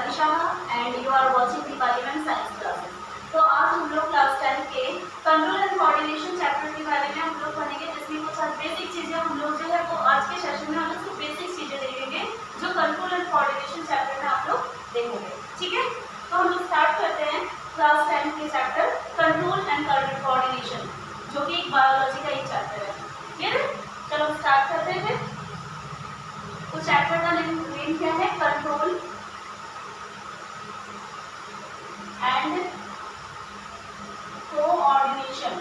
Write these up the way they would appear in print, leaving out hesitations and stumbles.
Anisha and you are watching Deepali Ma'am Science classes. तो आज हम लोग क्लास 10 के कंट्रोल एंड कोऑर्डिनेशन चैप्टर के बारे में हम लोग पढ़ेंगे, जिसमें कुछ बेसिक चीजें हम लोग जो है वो आज के सेशन में हम लोग कुछ बेसिक चीजें देखेंगे जो कंट्रोल एंड कोऑर्डिनेशन चैप्टर में आप लोग देखेंगे। ठीक है, तो हम लोग स्टार्ट करते हैं क्लास 10 के चैप्टर कंट्रोल एंड कोऑर्डिनेशन, जो कि एक बायोलॉजी का एक चैप्टर है। क्लियर है? चलो स्टार्ट करते हैं फिर। तो चैप्टर का नेम क्या है? Control and coordination.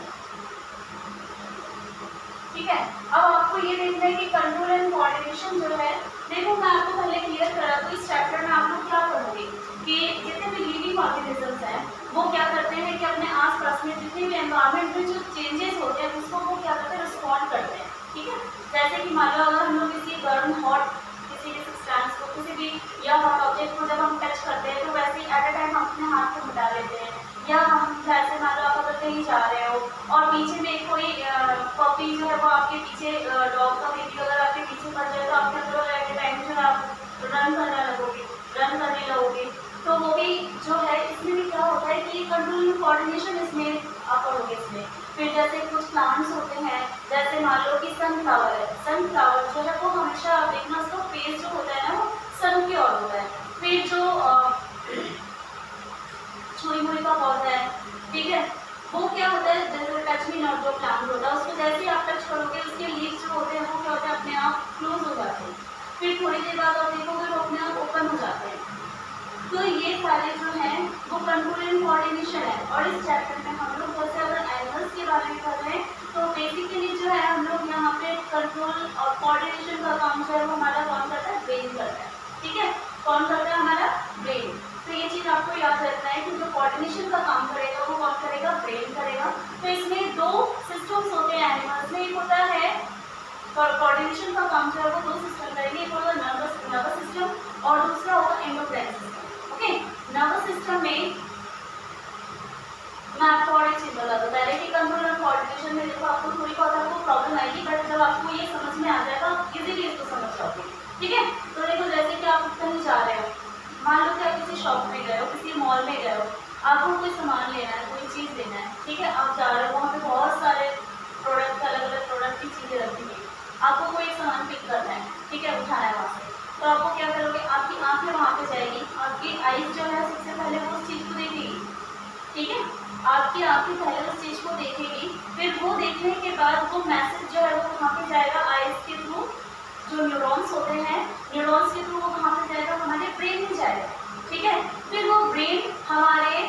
ठीक है, अब आपको ये देखना है कि कंट्रोल एंड कोऑर्डिनेशन जो है, देखो मैं आपको पहले क्लियर करा तो इस चैप्टर में आप लोग क्या पढ़ोगे कि जितने भी लिविंग ऑर्गेनिजम्स हैं वो क्या करते हैं कि अपने आसपास में जितने भी एनवायरनमेंट में जो चेंजेस होते हैं उसको वो क्या करते हैं, रिस्पॉन्ड करते हैं। ठीक है, जैसे कि मान लो अगर हम लोग किसी गर्म हॉट किसी भी सब्सटेंस को, किसी भी या हॉट ऑब्जेक्ट को जब हम टच करते हैं तो वैसे ही एट अ टाइम हम अपने हाथ को मिटा लेते हैं, या हम जैसे मान लो आप अगर कहीं जा रहे हो और पीछे में कोई पपी जो है वो आपके पीछे, डॉग का बेबी अगर आपके पीछे पड़ जाए तो आपके अंदर एट अ टाइम जो है आप रन करने लगोगे। तो वो भी जो है इसमें भी क्या होता है कि कंट्रोल कोऑर्डिनेशन इसमें आप पढ़ोगे इसमें। फिर जैसे कुछ प्लांट्स होते हैं, जैसे मान लो कि सनफ्लावर है, सनफ्लावर जो है वो हमेशा आप देखना उसका फेस जो होता है ना वो सन की ओर होता है। फिर जो छुरी मुड़ी का पौधा है, ठीक है, वो क्या होता है, जैसे टच मी नॉट जो प्लांट होता है उसको जैसे ही आप टच करोगे उसके लीव्स जो होते हैं वो क्या होता है, अपने आप क्लोज हो जाते हैं। फिर थोड़ी देर बाद आप देखोगे वो अपने आप ओपन हो जाते हैं। तो ये सारे जो हैं वो कंट्रोल एंड कोऑर्डिनेशन है। और इस चैप्टर में हम लोग जैसे अगर एनिमल्स के बारे में कर रहे हैं तो बेसिकली जो है हम लोग यहाँ पे कंट्रोल और कोऑर्डिनेशन का काम जो है वो हमारा कौन करता है, ब्रेन करता है। ठीक है, कौन करता है, हमारा ब्रेन। तो ये चीज़ आपको याद रखना है कि जो कोऑर्डिनेशन का काम करेगा वो कौन करेगा, ब्रेन करेगा। तो इसमें दो सिस्टम्स होते हैं एनिमल्स में, एक होता है कोऑर्डिनेशन का काम जो है वो दो सिस्टम करेंगे, एक होगा नर्वस सिस्टम और दूसरा होगा endocrine system. Okay, nervous system में मैं आपको और एक चीज़ बता दूँ पहले कि कंट्रोल और कोऑर्डिनेशन में देखो आपको थोड़ी बहुत आपको प्रॉब्लम आएगी, बट जब आपको ये समझ में आ जाएगा आप इजीली इसको समझ जाओगे। ठीक है, तो देखो जैसे कि आप कहीं जा रहे हो, मान लो कि आप किसी शॉप में गए हो, किसी मॉल में गए हो, आपको कोई सामान लेना है, कोई चीज़ लेना है। ठीक है, आप जा रहे हो, वहाँ पे बहुत सारे प्रोडक्ट, अलग अलग प्रोडक्ट की चीज़ें रखी हुई, आपको कोई सामान पिक करना है, ठीक है, उठाना है वहाँ से। तो आपको क्या करोगे, आपकी आंखें वहाँ पे जाएगी, आपकी आईज जो है सबसे पहले वो उस चीज़ को देखेगी। ठीक है, आपकी आंखें पहले उस चीज़ को देखेगी, फिर वो देखने के बाद वो मैसेज जो है वो कहाँ पे जाएगा, आईज के थ्रू, जो न्यूरॉन्स होते हैं, न्यूरॉन्स के थ्रू वो कहाँ पे जाएगा, हमारे ब्रेन में जाएगा। ठीक है, फिर वो ब्रेन हमारे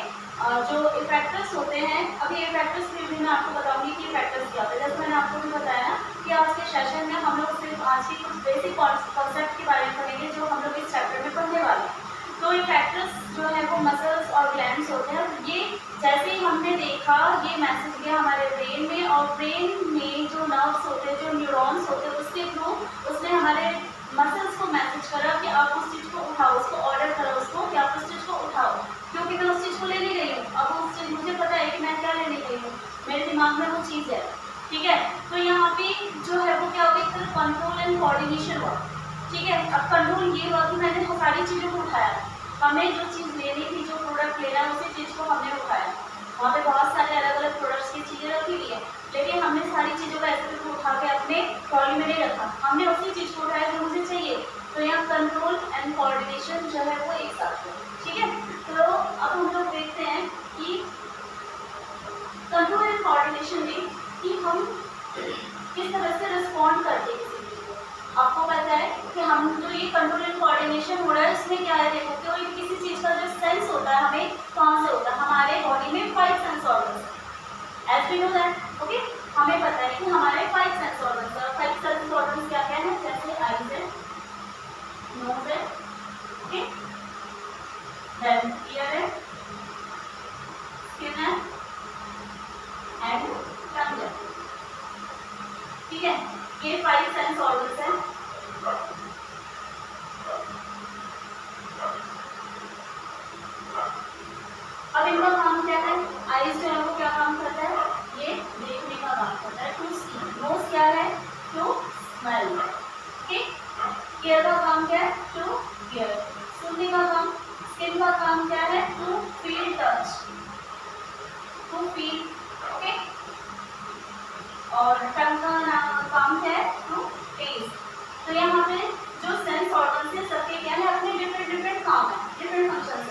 जो इफेक्टर्स होते हैं, अभी इफेक्टर्स फिर भी मैं आपको बताऊंगी कि इफेक्टर्स क्या होते हैं। जैसे मैंने आपको भी बताया कि आज के सेशन में हम लोग सिर्फ आज की कुछ बेसिक कॉन्सेप्ट के बारे में पढ़ेंगे जो हम लोग इस चैप्टर में पढ़ने वाले हैं। तो इफेक्टर्स जो है वो मसल्स और ग्लैंड्स होते हैं। ये जैसे ही हमने देखा ये मैसेज गया हमारे ब्रेन में, और ब्रेन में जो नर्व्स होते हैं, जो न्यूरॉन्स होते हैं, उसके थ्रू उसने हमारे मसल्स को मैसेज करा कि आप उस चीज़ को उठाओ, उसको ऑर्डर करो उसको कि आप उस चीज़ को उठाओ, क्योंकि मैं उस चीज़ को लेने गई हूँ। अब उस चीज़ मुझे पता है कि मैं क्या लेने गई हूँ, मेरे दिमाग में वो चीज़ है। ठीक है, तो यहाँ पे जो है वो क्या हो गया, कंट्रोल एंड कोऑर्डिनेशन हुआ। ठीक है, अब कंट्रोल ये हुआ कि मैंने वो सारी चीज़ों को उठाया, हमें जो चीज़ लेनी थी, जो प्रोडक्ट लेना है उसी चीज़ को हमने उठाया। वहाँ पे बहुत सारे अलग अलग प्रोडक्ट्स की चीज़ें रखी हुई है, लेकिन हमने सारी चीज़ों को ऐसे करके उठा के अपने ट्रॉली में नहीं रखा, हमने उसी चीज़ को उठाया जो मुझे चाहिए। तो यहाँ कंट्रोल एंड कोऑर्डिनेशन जो है वो एक साथ है। ठीक है, तो अब हम लोग देखते हैं कि कंट्रोल एंड कोऑर्डिनेशन में कि हम किस तरह से रिस्पॉन्ड करते हैं किसी चीज़ को। आपको पता है कि हम जो ये कंट्रोल एंड कोऑर्डिनेशन हो रहा है इसमें क्या है, देखो कि किसी चीज़ का जो सेंस होता है हमें कहाँ से होता है, हमारे बॉडी में 5 सेंस ऑर्गन्स हैं। As we know that, okay, हमें पता है कि हमारे 5 सेंस ऑर्गन्स हैं। 5 सेंस ऑर्गन्स क्या क्या है, जैसे आईज है, नोज है, ओके, देन ईयर है, स्किन है एंड टंग है। ठीक है, ये 5 सेंस ऑर्गन्स हैं। अब इनका काम क्या है, आईज जो है वो क्या काम करता है, ये देखने का काम करता है, टू सी। नोज क्या है, टू स्मेल। ठीक, ईयर का काम क्या है, टू हियर। सुनने का काम, स्किन स्किन का काम क्या है? To feel touch, to feel, okay. और टंग का काम क्या है? To taste. तो यहाँ पे जो सेंस ऑर्गन से सबके क्या है, अपने डिफरेंट डिफरेंट काम है, डिफरेंट फंक्शन है,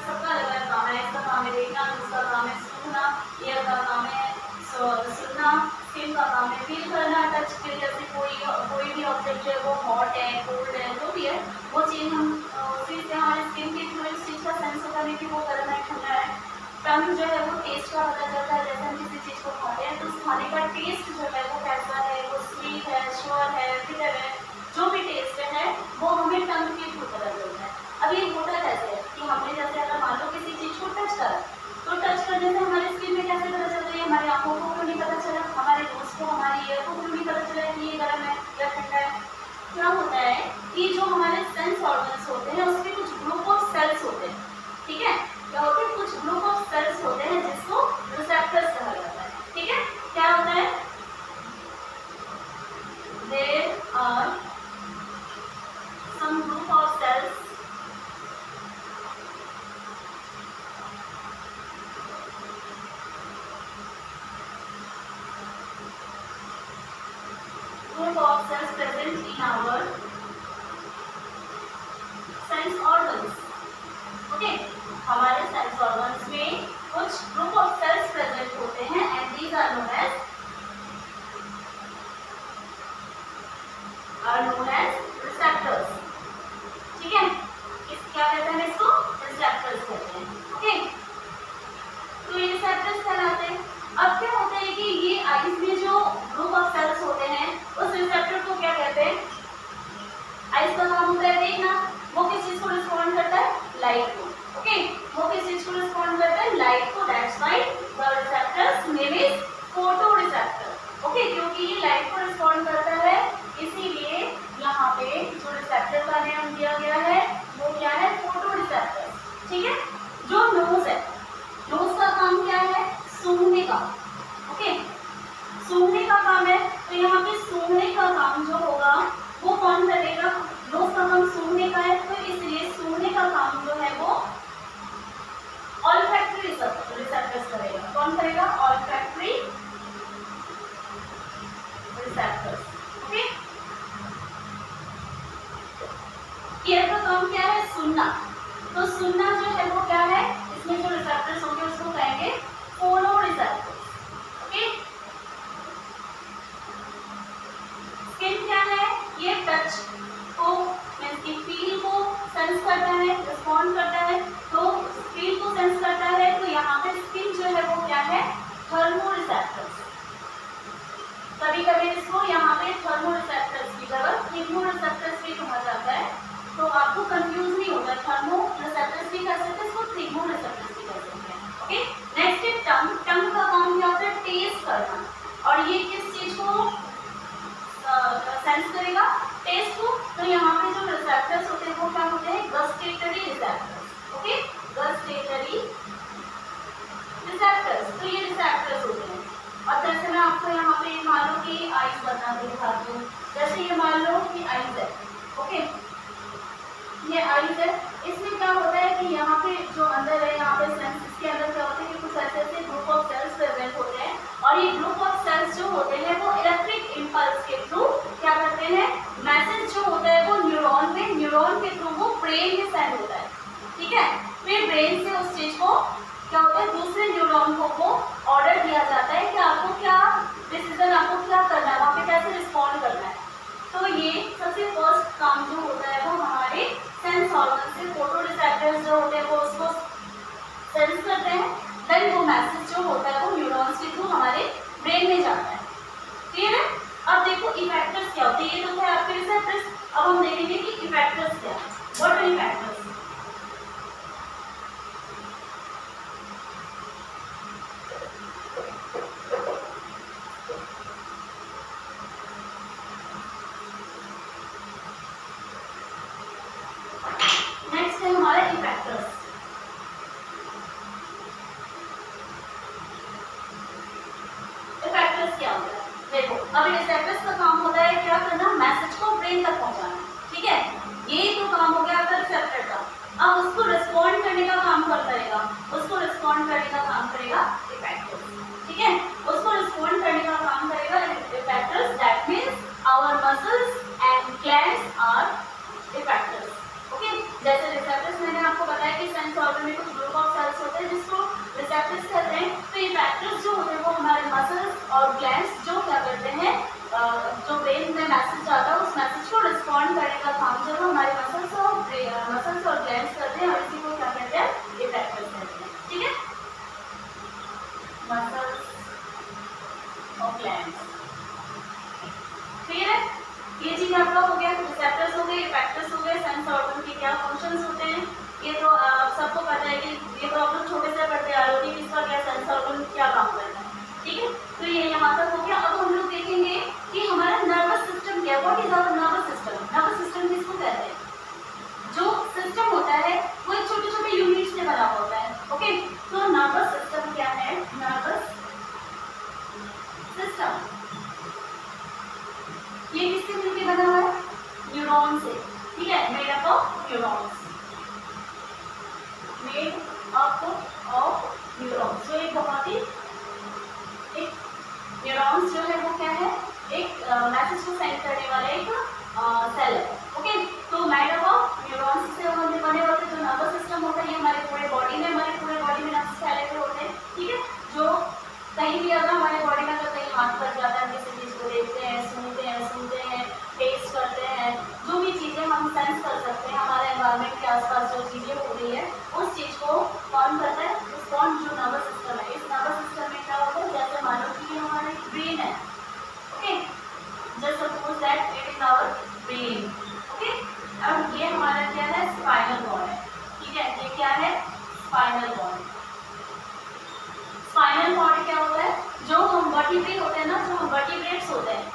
सबका अलग अलग काम है। इसका काम है देखना, दूसरा काम है सूंघना, ईयर का काम है सुनना, स्किन का काम है फील करना, टच के जैसे कोई भी ऑब्जेक्ट है वो हॉट है, कोल्ड है, जो भी है वो चीज़ हम उसी से हमारे स्किन के थ्रू इस चीज़ का सेंस होता है कि वो गर्म है ठंडा है। टंग जो है वो टेस्ट का पता चलता है, जैसे हम किसी चीज़ को खाते हैं तो उस खाने का टेस्ट जो है वो कैसा है, वो स्वीट है, श्योर है, बिटर है, जो भी टेस्ट है वो हमें टंग के थ्रू पता चलता है। अब ये होता कैसे है कि हमने जैसे अगर मान लो किसी चीज़ को टच करा, तो टच करने से हमारी स्किन में कैसे पता चल रही है? हमारी आंखों को क्यों नहीं पता चला, हमारे नोज को, हमारी ईयर को क्यों नहीं पता चला कि ये गर्म है या ठंडा है? क्या होता है कि जो हमारे सेंस ऑर्गन्स होते हैं उसमें कुछ ग्रुप ऑफ सेल्स होते हैं, ठीक है? क्या होते हैं? कुछ ग्रुप ऑफ सेल्स होते हैं जिसको रिसेप्टर्स कहा जाता है, ठीक है? क्या होता है? There are some group of cells present in our sense organs, okay? हमारे सेंस ऑर्गन्स में कुछ ग्रुप ऑफ सेल्स प्रेजेंट होते हैं and these are known as receptors, ठीक है? क्या कहते हैं इसको? रिसेप्टर्स कहते हैं, ओके? तो ये रिसेप्टर्स कहलाते हैं। अब क्या होता है कि ये आईज में जो ग्रुप ऑफ सेल्स होते हैं उस रिसेप्टर को क्या कहते हैं? आईज का काम होता है देखना, वो किस चीज को रिस्पॉन्ड करता है? लाइट को, ओके? वो किस चीज को रिस्पॉन्ड करता है? लाइट को। That's why the receptors name is photo receptor, okay? क्योंकि ये लाइट को रिस्पॉन्ड करता है, इसीलिए यहाँ पे जो रिसेप्टर का नाम दिया गया है वो क्या है? फोटो रिसेप्टर, ठीक है? जो नोज है, नोज का काम क्या है? सूंघने का, ओके? सूंघने का काम है, तो यहाँ पे सूंघने का काम जो होगा वो कौन करेगा? नोज का काम सूंघने का है, तो इसलिए सूंघने का काम जो है वो ऑल्फैक्टरी रिसेप्टर्स करेगा। कौन करेगा? Olfactory receptors, okay? ईयर का काम क्या है? सुनना। तो सुनना जो है वो क्या है? इसमें जो रिसेप्टर्स होंगे उसको कहेंगे फोनो रिसेप्टर्स, ओके? स्किन क्या है? ये टच को मींस की फील को सेंस करता है, रिस्पॉन्ड करता है, तो फील को सेंस करता है, तो यहाँ पे स्किन जो है वो क्या है? Thermo receptors. कभी कभी इसको यहाँ पे थर्मो रिसेप्टर्स की जगह थर्मो रिसेप्टर्स भी कहा जाता है, तो आपको कंफ्यूज नहीं होगा। थर्मो रिसेप्टर्स भी कह सकते हैं, इसको थर्मो रिसेप्टर्स भी कह सकते हैं, ओके? नेक्स्ट है टंग। टंग का काम क्या होता है? टेस्ट करना, और ये किस चीज को सेंस करेगा? टेस्ट को। तो यहाँ पे जो रिसेप्टर्स होते हैं वो क्या होते हैं? Gustatory receptors, okay? Gustatory receptors, तो ये रिसेप्टर्स होते हैं। और जैसे मैं आपको यहाँ पे मान लो कि आइज बना के दिखाती हूँ, जैसे ये मान लो कि आइज है, ओके? ये आइज है, इसमें क्या होता है कि यहाँ पे जो अंदर है, यहाँ पे सेंस, इसके अंदर क्या होता है कि कुछ ऐसे ऐसे ग्रुप ऑफ सेल्स प्रेजेंट होते हैं, और ये ग्रुप ऑफ सेल्स जो होते हैं वो इलेक्ट्रिक इम्पल्स के थ्रू क्या करते हैं? मैसेज जो होता है वो न्यूरॉन के थ्रू वो ब्रेन में सेंड होता है, ठीक है? फिर ब्रेन से उस चीज को क्या होता है? दूसरे न्यूरॉन को वो ऑर्डर दिया जाता है कि आपको क्या डिसीजन, आपको क्या करना है, वहाँ पे कैसे रिस्पॉन्ड करना है। तो ये सबसे फर्स्ट काम जो होता है वो हमारे सेंस ऑर्गन से फोटो रिसेप्टर्स जो होते हैं वो उसको सेंस करते हैं, देन वो मैसेज जो होता है वो न्यूरॉन्स के थ्रू हमारे ब्रेन में जाता है, क्लियर है? अब देखो इफेक्टर्स क्या होते हैं, ये तो है आपके रिसेप्टर्स। अब हम देखेंगे कि इफेक्टर्स क्या है। What are effectors? नेक्स्ट है हमारा इफेक्टर्स। इफेक्टर्स क्या होता है? देखो, अब रिसेप्टर्स का काम होता है क्या करना? मैसेज को ब्रेन तक पहुंचाना, ठीक है? ये तो काम हो गया आपका रिसेप्टर का। अब उसको रिस्पॉन्ड करने का काम कौन करेगा? उसको रिस्पॉन्ड करने का काम करेगा इफेक्टर्स, ठीक है, उसको रिस्पॉन्ड करने का काम करेगा effectors. That means our muscles and glands are effectors, okay. जैसे रिसेप्टर्स मैंने आपको बताया कि सेंस ऑर्गन में कुछ ग्रुप ऑफ सेल्स होते हैं जिसको रिसेप्टर्स कहते हैं। तो इफेक्टर्स जो होते हैं वो हमारे मसल्स और ग्लैंड्स जो क्या करते हैं, जो ब्रेन में मैसेज आता है उस मैसेज को रिस्पॉन्ड करने का काम जो है हमारे मसल्स और ग्लैंड्स करते हैं, और इसी को क्या कहते हैं? इफेक्टर्स कहते हैं, ठीक है। मसल्स और ग्लैंड्स, क्लियर है? ये चीज आपका हो गया। रिसेप्टर्स हो गए, इफेक्टर्स हो गए, सेंस ऑर्गन के क्या फंक्शंस होते हैं ये तो सबको पता है कि ये तो आप लोग छोटे से पढ़ते आ रहे हो कि इसका क्या सेंस ऑर्गन क्या काम करता है, ठीक है। तो ये यहाँ तक हो गया। अब हम लोग देखेंगे कि हमारा नर्वस सिस्टम क्या है। What is our nervous system? Nervous system किसको कहते हैं? जो सिस्टम होता है वो एक छोटे छोटे यूनिट से बना होता है, ओके। तो नर्वस सिस्टम क्या है? नर्वस सिस्टम ये किससे मिलकर बना हुआ है? न्यूरॉन से, ठीक है, made up of neurons, made up of neurons. जो एक बहुत ही एक न्यूरॉन्स जो है वो क्या है? एक मैसेज को सेंड करने वाला एक सेल है, ओके। तो मेड अप ऑफ न्यूरॉन्स से बने होते हैं। जो नर्वस सिस्टम होता है ये हमारे पूरे बॉडी में नर्व्स फैले हुए होते हैं, ठीक है। जो कहीं भी अगर हमारे बॉडी में अगर कहीं हाथ पड़ जाता है, किसी चीज को देखते हैं, सुनते हैं, टेस्ट करते हैं, जो भी चीजें हम सेंस कर सकते हैं, हमारे एनवायरनमेंट के आसपास जो चीजें हो रही है उस चीज को कौन करता है? रिस्पॉन्ड। जो नर्वस सिस्टम है, इस नर्वस सिस्टम में क्या होता है? जैसे मान लो कि ये हमारा ब्रेन है, okay, just suppose that it is our brain, okay. अब ये हमारा क्या है? स्पाइनल कॉर्ड है, ठीक है। ये क्या है? Spinal cord. स्पाइनल कॉर्ड क्या होता है? जो हम वर्टिब्रेट होते हैं ना, जो वर्टिब्रेट्स होते हैं,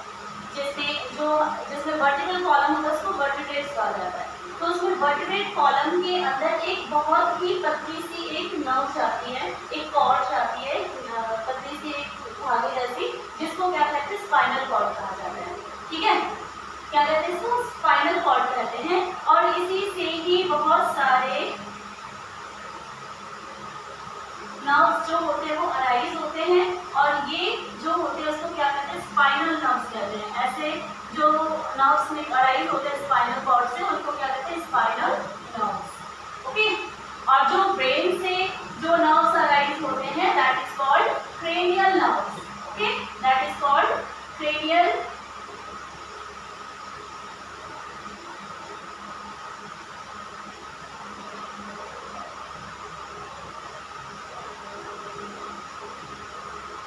जिसमें वर्टिकल कॉलम होता है उसको वर्टिब्रेट्स कहा जाता है। तो उसमें वर्टिब्रेट कॉलम के अंदर एक बहुत ही पतली सी एक नर्व जाती है, एक कॉर्ड जाती है, पतली सी एक धागे जैसी, जिसको क्या कहते हैं? स्पाइनल कॉर्ड कहा जाता है, ठीक है। क्या कहते हैं इसको? स्पाइनल कॉर्ड कहते हैं। और इसी से ही बहुत सारे नर्व्स जो होते हैं वो अराइज होते हैं, और ये जो होते हैं उसको क्या कहते हैं? स्पाइनल नर्व्स कहते हैं। ऐसे जो नर्व्स में अराइज होते हैं स्पाइनल कॉर्ड से उनको क्या कहते हैं? Spinal nerves, okay. और जो ब्रेन से जो नर्व्स अराइज होते हैं that is called cranial nerves, okay, that is called cranial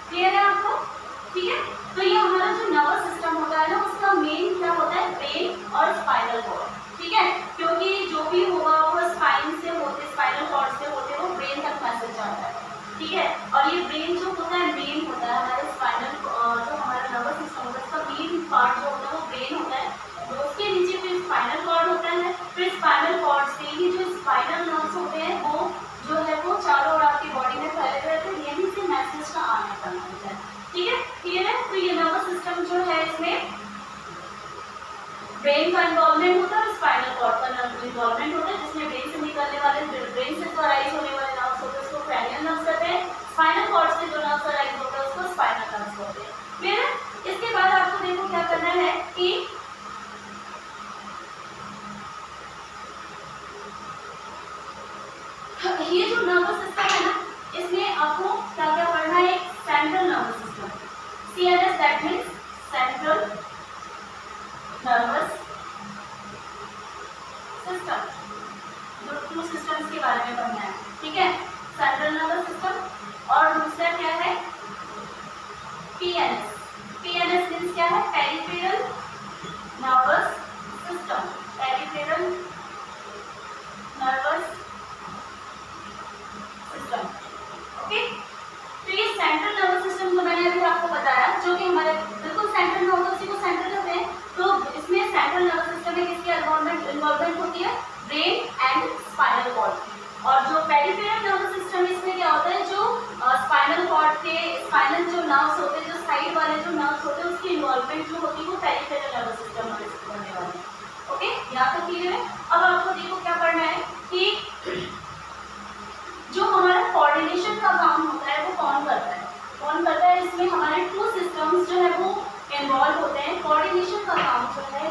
clear है आपको, ठीक है। तो ये हमारा जो नर्वस सिस्टम होता है ना उसका मेन क्या होता है? ब्रेन और स्पाइनल कॉर्ड, ठीक है। क्योंकि जो भी होगा वो स्पाइन से होते, स्पाइनल कॉर्ड से होते वो ब्रेन तक मैसेज जाता है, ठीक है। और ये ब्रेन जो होता है मेन होता है हमारे स्पाइनल, जो हमारा नर्वस सिस्टम होता है उसका मेन पार्ट जो होता है वो ब्रेन होता है। तो उसके नीचे फिर स्पाइनल कॉर्ड होता है, फिर स्पाइनल कॉर्ड से ही जो स्पाइनल नर्व्स होते हैं वो जो है वो चारों ओर आपकी बॉडी में फैले हुए थे, यहीं से मैसेज का आना करना होता है, ठीक है, क्लियर है। तो ये नर्वस सिस्टम जो है इसमें ब्रेन का इन्वॉल्वमेंट होता है और स्पाइनल कॉर्ड का इन्वॉल्वमेंट होता है, जिसमें ब्रेन से निकलने वाले, ब्रेन से जो अराइज होने वाले नर्व्स होते हैं उसको क्रेनियल नर्व्स कहते हैं, स्पाइनल कॉर्ड से जो नर्व्स अराइज होते हैं उसको स्पाइनल नर्व्स कहते हैं, क्लियर है। इसके बाद आपको देखो क्या करना है कि ये जो नर्वस सिस्टम है ना इसमें आपको क्या क्या पढ़ना है? Central nervous system, CNS, that means central nervous system. जो 2 सिस्टम्स के बारे में पढ़ना है, ठीक है, सेंट्रल नर्वस सिस्टम। और दूसरा क्या है? PNS। PNS मीन्स क्या है? Peripheral nervous system, peripheral nervous system, okay. तो ये सेंट्रल नर्वस सिस्टम जो मैंने अभी आपको बताया, जो कि हमारे बिल्कुल सेंट्रल में होता है उसी को सेंट्रल कहते हैं। तो इसमें सेंट्रल नर्वस सिस्टम में किसकी इन्वॉल्वमेंट होती है? Brain and spinal cord. और जो पेरिफेरल नर्वस सिस्टम इसमें क्या होता है? जो स्पाइनल कॉर्ड के स्पाइनल जो नर्व्स होते हैं, जो साइड वाले जो नर्व्स होते हैं उसकी कोऑर्डिनेशन का काम जो है,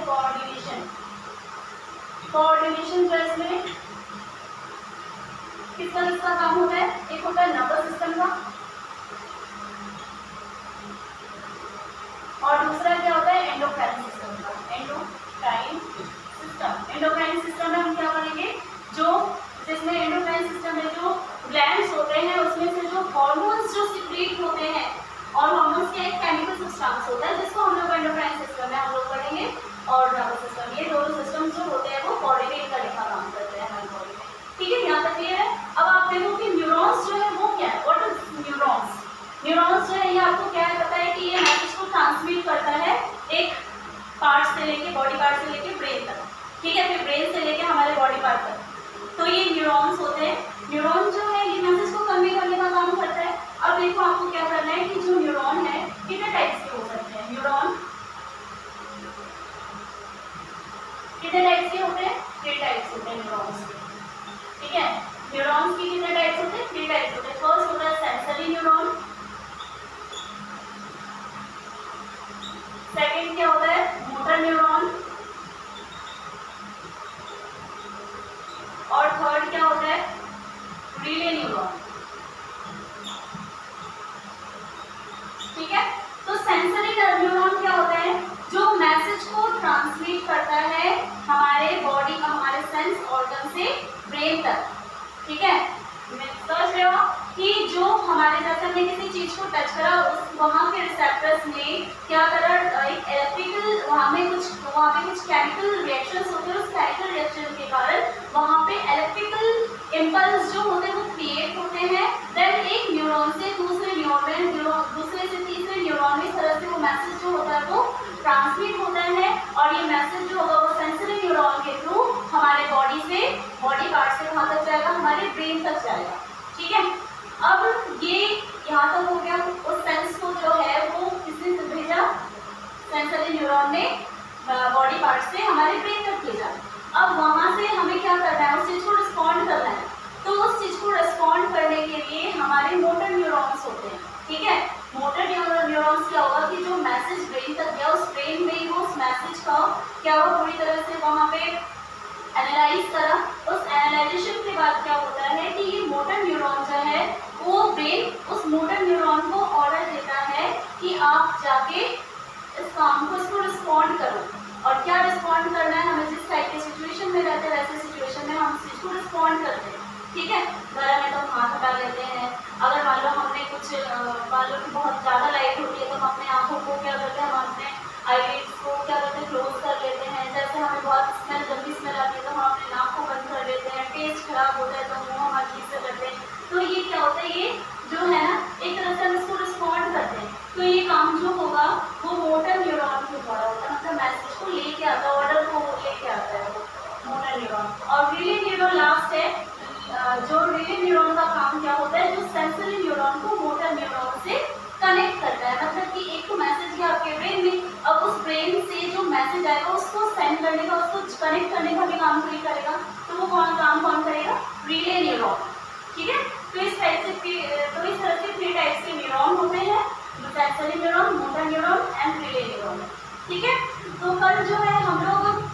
कोऑर्डिनेशन जो है इसमें किसका काम होता है? एक होता है नर्वस सिस्टम का, और दूसरा क्या होता है? एंडोक्राइन सिस्टम का। एंडोक्राइन सिस्टम में हम क्या करेंगे, जो जिसमें एंडोक्राइन सिस्टम में जो ग्लैंड्स होते हैं उसमें से जो हार्मोन्स जो सिक्रीट होते हैं, और हार्मोन्स का एक केमिकल सब्सटेंस होता है जिसको हम लोग एंडोक्राइन सिस्टम में हम लोग पढ़ेंगे, और नर्वस सिस्टम, ये दोनों सिस्टम जो होते हैं वो कोऑर्डिनेट करने का काम करते हैं हमारी बॉडी में। ठीक है, यहाँ तक क्लियर है? अब आप देखो कि न्यूरॉन्स जो है वो क्या है, व्हाट इज न्यूरॉन्स? न्यूरॉन्स जो है ये आपको क्या है पता है कि ये मैसेज को ट्रांसमिट करता है एक पार्ट से लेके, बॉडी पार्ट से लेके ब्रेन तक। ठीक है, फिर ब्रेन से लेके हमारे बॉडी पार्ट तक, तो ये न्यूरॉन्स होते हैं। न्यूरॉन जो है ये मैसेज को कन्वे करने का काम करता है। अब देखो आपको क्या करना है कि जो न्यूरॉन है कितने टाइप्स के हो सकते हैं? न्यूरॉन कितने टाइप्स के होते हैं? 3 टाइप्स होते हैं न्यूरॉन्स के। ठीक है, न्यूरॉन्स की कितने टाइप्स होते हैं? 3 टाइप्स होते हैं। फर्स्ट होता है सेंसरी न्यूरॉन, सेकंड क्या होता है? मोटर न्यूरॉन, और थर्ड क्या होता है? Relay neuron. ठीक है, तो सेंसरी न्यूरॉन क्या होता है? जो मैसेज को ट्रांसमिट करता है हमारे बॉडी का, हमारे सेंस ऑर्गन से ब्रेन तक। ठीक है, समझ रहे हो कि जो हमारे, जैसे हमने किसी चीज को टच करा, उस वहाँ के रिसेप्टर्स ने क्या करा, एक इलेक्ट्रिकल, वहाँ पे कुछ केमिकल रिएक्शंस होते हैं, उस केमिकल रिएक्शन के कारण वहाँ पे इलेक्ट्रिकल इम्पल्स जो होते हैं वो क्रिएट होते हैं। देन एक न्यूरॉन से दूसरे न्यूरॉन में, दूसरे से तीसरे न्यूरॉन में, इस तरह से वो मैसेज जो होता है वो ट्रांसमिट होता है, और ये मैसेज जो होगा वो सेंसरी न्यूरॉन के थ्रू हमारे बॉडी से, बॉडी पार्ट से कहाँ तक जाएगा? हमारे ब्रेन तक जाएगा। ठीक है, अब ये यहाँ तक हो गया। उस सेंस को जो है वो किसने भेजा? सेंसरी न्यूरॉन ने बॉडी पार्ट से हमारे ब्रेन तक भेजा। अब वहाँ से हमें क्या करना है? उस चीज़ को रिस्पॉन्ड करना है। तो उस चीज़ को रिस्पॉन्ड करने के लिए हमारे मोटर न्यूरॉन्स होते हैं। ठीक है, मोटर न्यूरॉन्स क्या होगा कि जो मैसेज ब्रेन तक गया, उस ब्रेन में ही वो उस मैसेज का क्या हुआ, पूरी तरह से वहाँ पे एनालाइज करा। उस एनालाइजेशन के बाद क्या होता है कि ये मोटर न्यूरॉन जो है वो ब्रेन उस मोटर न्यूरॉन को ऑर्डर देता है कि आप जाके इस काम को, इसको रिस्पॉन्ड करो। और क्या रिस्पॉन्ड करना है? हमें जिस टाइप के सिचुएशन में रहते हैं वैसे सिचुएशन में हम उस चीज़ को रिस्पॉन्ड करते हैं। ठीक है, गरम है तो हम हाथ हटा लेते हैं। अगर मान लो हमने कुछ, मान लो कि बहुत ज़्यादा लाइट होती है तो हम अपने आँखों को क्या करते हैं, हम अपने आईलिड्स को क्या करते हैं, क्लोज कर लेते हैं। जैसे हमें बहुत स्मेल, गंदी स्मेल आती है तो हम अपने नाक को बंद कर लेते हैं। टेस्ट खराब होता है तो मुँह हम अजीब से करते हैं। तो ये क्या होता है, ये जो है ना एक तरह से हम इसको रिस्पॉन्ड करते हैं। तो ये काम जो होगा वो मोटर न्यूरॉन के द्वारा होता है, मतलब मैसेज को लेके आता है, ऑर्डर को लेके आता है वो मोटर न्यूरॉन। और रिले न्यूरॉन लास्ट है। जो रिले न्यूरॉन का काम क्या होता है? जो सेंसरी न्यूरॉन को मोटर न्यूरॉन से कनेक्ट करता है। मतलब कि एक तो मैसेज गया आपके ब्रेन में, अब उस ब्रेन से जो मैसेज आएगा उसको सेंड करने का, उसको कनेक्ट करने का भी काम कोई करेगा। तो वो कौन करेगा? Relay neuron. ठीक है, तो इस तरह से 3 टाइप्स के न्यूरॉन होते हैं, sensory neuron, motor neuron and relay neuron. ठीक है, तो कल जो है हम लोग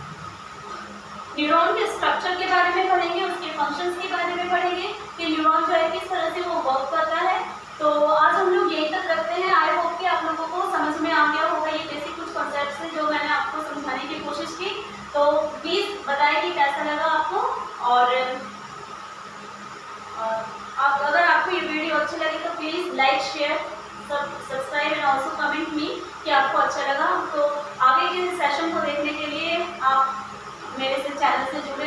न्यूरॉन के स्ट्रक्चर के बारे में पढ़ेंगे, उसके फंक्शंस के बारे में पढ़ेंगे कि न्यूरॉन जो है किस तरह से वो वर्क करता है। तो आज हम लोग यहीं तक रखते हैं। आई होप कि आप लोगों को समझ में आ गया होगा। ये बेसिक कुछ कॉन्सेप्ट्स हैं जो मैंने आपको समझाने की कोशिश की। तो प्लीज़ बताएं कि कैसा लगा आपको, और आप, अगर आपको ये वीडियो अच्छी लगी तो please like, share, subscribe and also comment me कि आपको अच्छा लगा। तो आगे के सेशन को देखने के लिए आप मेरे से चैनल से जुड़े